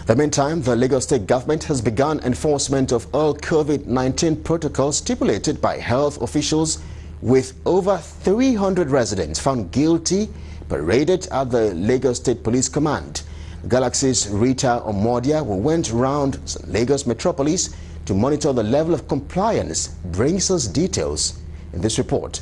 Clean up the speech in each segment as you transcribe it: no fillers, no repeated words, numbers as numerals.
In the meantime, the Lagos State government has begun enforcement of all COVID-19 protocols stipulated by health officials, with over 300 residents found guilty paraded at the Lagos State Police Command. Galaxy's Rita Omodia, who went round Lagos metropolis to monitor the level of compliance, brings us details in this report.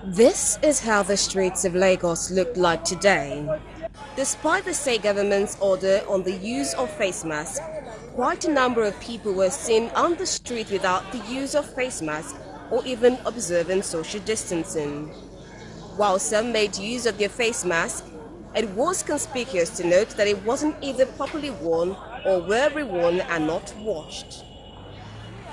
This is how the streets of Lagos looked like today. Despite the state government's order on the use of face masks, quite a number of people were seen on the street without the use of face masks or even observing social distancing. While some made use of their face mask, it was conspicuous to note that it wasn't either properly worn or were reworn and not washed.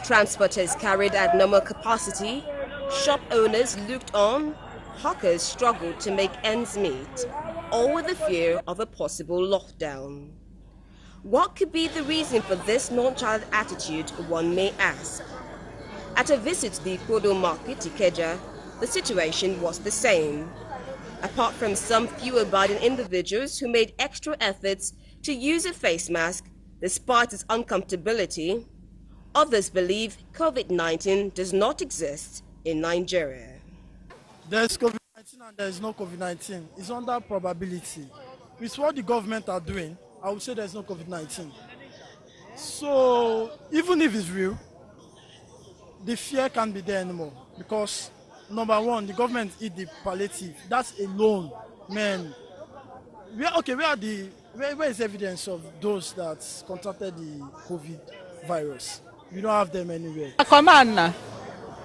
Transporters carried at normal capacity, shop owners looked on, hawkers struggled to make ends meet, all with the fear of a possible lockdown. What could be the reason for this nonchalant attitude, one may ask? At a visit to the Kodo market, Ikeja, the situation was the same. Apart from some few abiding individuals who made extra efforts to use a face mask despite its uncomfortability, others believe COVID-19 does not exist in Nigeria. There's COVID-19 and there is no COVID-19. It's under probability. With what the government are doing, I would say there's no COVID-19. So even if it's real, the fear can't be there anymore, because number one, the government eat the palliative. That's alone, man. Where is evidence of those that contracted the COVID virus? We don't have them anywhere.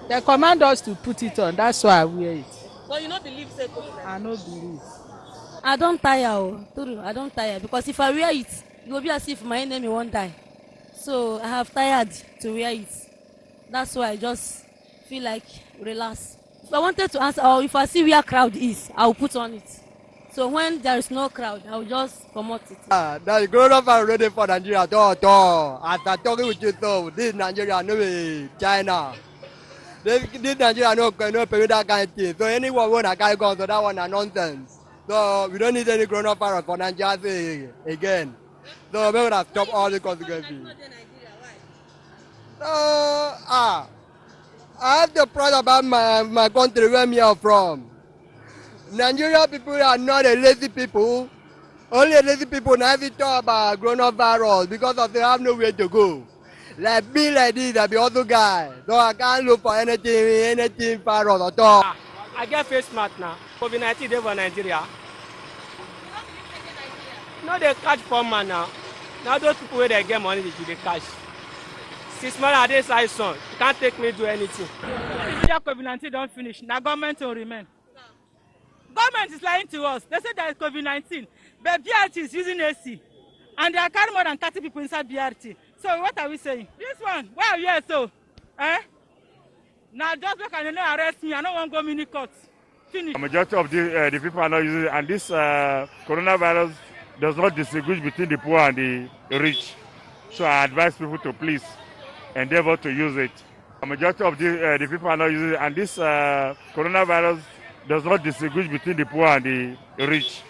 They command us to put it on. That's why I wear it. So you don't believe say COVID? I don't believe. I don't tire. I don't tire, because if I wear it, it will be as if my enemy won't die. So I have tired to wear it. That's why I just feel like relax. If I wanted to answer, or if I see where crowd is, I will put on it. So when there is no crowd, I will just promote it. The coronavirus ready for Nigeria. As I'm talking with you, so this Nigeria, no China. This Nigeria no period that kind of thing. So anyone want to carry guns, so that one is nonsense. So we don't need any coronavirus for Nigeria again. So we will stop all the consequences. I have the pride about my country, where we are from. Nigeria people are not a lazy people. Only a lazy people now have to talk about coronavirus because of they have nowhere to go. Like me like this, I be also guy. So I can't look for anything virus at all. I get face mask now. COVID-19 there for Nigeria. No, they catch for man now. Now those people where they get money, they catch. 6 months I dey size son. You can't take me to anything. If COVID-19 don't finish, now government will remain. Government is lying to us. They say there is COVID-19, but BRT is using AC, and they are carrying more than 30 people inside BRT. So what are we saying? This one, why are you here so? Now just because they don't arrest me, I don't want to go mini court. Finish. The majority of the people are not using it, and this coronavirus does not distinguish between the poor and the rich. So I advise people to please endeavor to use it. The majority of the people are not using it, and this coronavirus does not distinguish between the poor and the rich.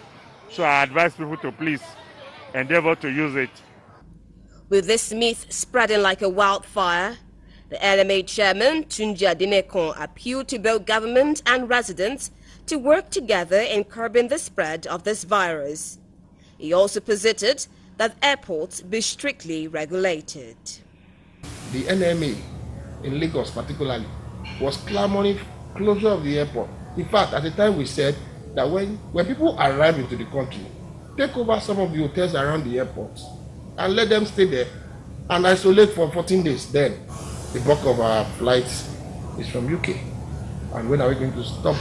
So I advise people to please endeavor to use it. With this myth spreading like a wildfire, the LMA chairman, Tunji Adinekon, appealed to both government and residents to work together in curbing the spread of this virus. He also posited that airports be strictly regulated. The NMA, in Lagos particularly, was clamoring closure of the airport. In fact, at the time we said that when people arrive into the country, take over some of the hotels around the airports and let them stay there and isolate for 14 days. Then the bulk of our flights is from UK. And when are we going to stop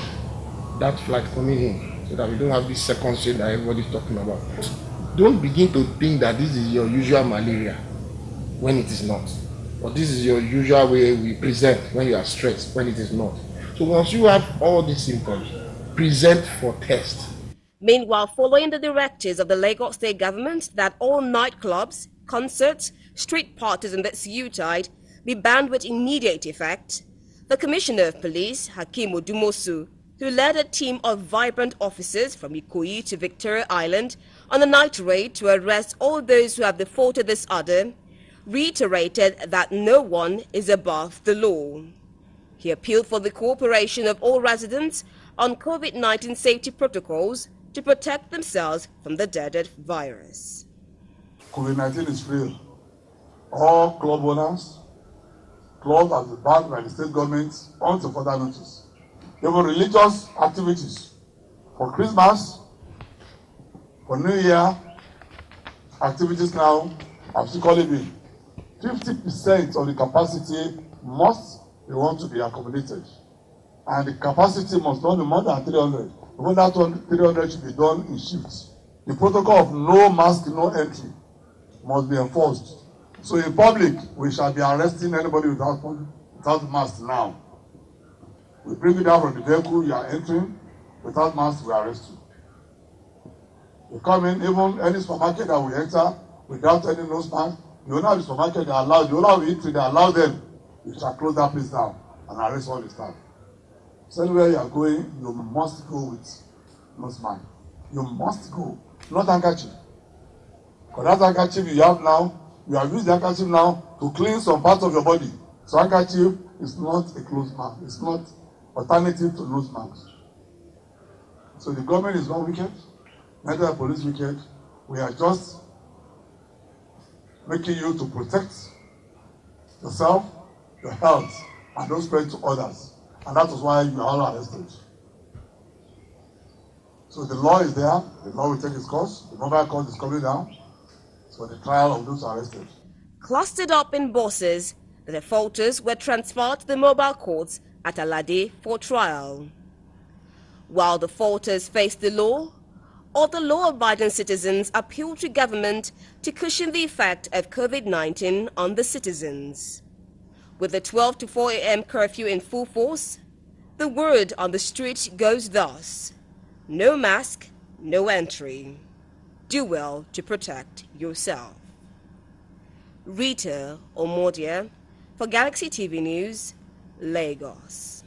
that flight coming in so that we don't have this second strain that everybody's talking about? Don't begin to think that this is your usual malaria when it is not. Or this is your usual way we present when you are stressed when it is not. So once you have all these symptoms, present for test. Meanwhile, following the directives of the Lagos State government that all nightclubs, concerts, street parties in this U-tide be banned with immediate effect, the Commissioner of Police, Hakeem Odumosu, who led a team of vibrant officers from Ikoyi to Victoria Island on a night raid to arrest all those who have defaulted this order, reiterated that no one is above the law. He appealed for the cooperation of all residents on COVID-19 safety protocols to protect themselves from the dreaded virus. COVID-19 is real. All club owners, clubs have been banned by the state government until further notice. Even religious activities for Christmas, for New Year, activities now have secretly been 50% of the capacity must be want to be accommodated. And the capacity must not be more than 300. Even that 300 should be done in shifts. The protocol of no mask, no entry must be enforced. So in public, we shall be arresting anybody without mask now. We bring you down from the vehicle, you are entering, without mask, we arrest you. You come in, even any supermarket that we enter, without any nose mask, the owner of the supermarket, they allow, the owner of the eatery, they allow them. You shall close that place down and arrest all the staff. So anywhere you are going, you must go with nose mask. You must go, not handkerchief. Because that handkerchief you have now, you have used the handkerchief now to clean some parts of your body. So handkerchief is not a closed mask. It's not alternative to nose mask. So the government is not wicked, neither the police wicked. We are just making you to protect yourself, your health, and don't spread to others. And that is why you are all arrested. So the law is there, the law will take its course, the mobile court is coming down, so the trial of those arrested. Clustered up in buses, the defaulters were transferred to the mobile courts at Alade for trial. While the defaulters face the law, other law-abiding citizens appeal to government to cushion the effect of COVID-19 on the citizens. With the 12 to 4 a.m. curfew in full force, the word on the street goes thus: no mask, no entry. Do well to protect yourself. Rita Omodia for Galaxy TV News, Lagos.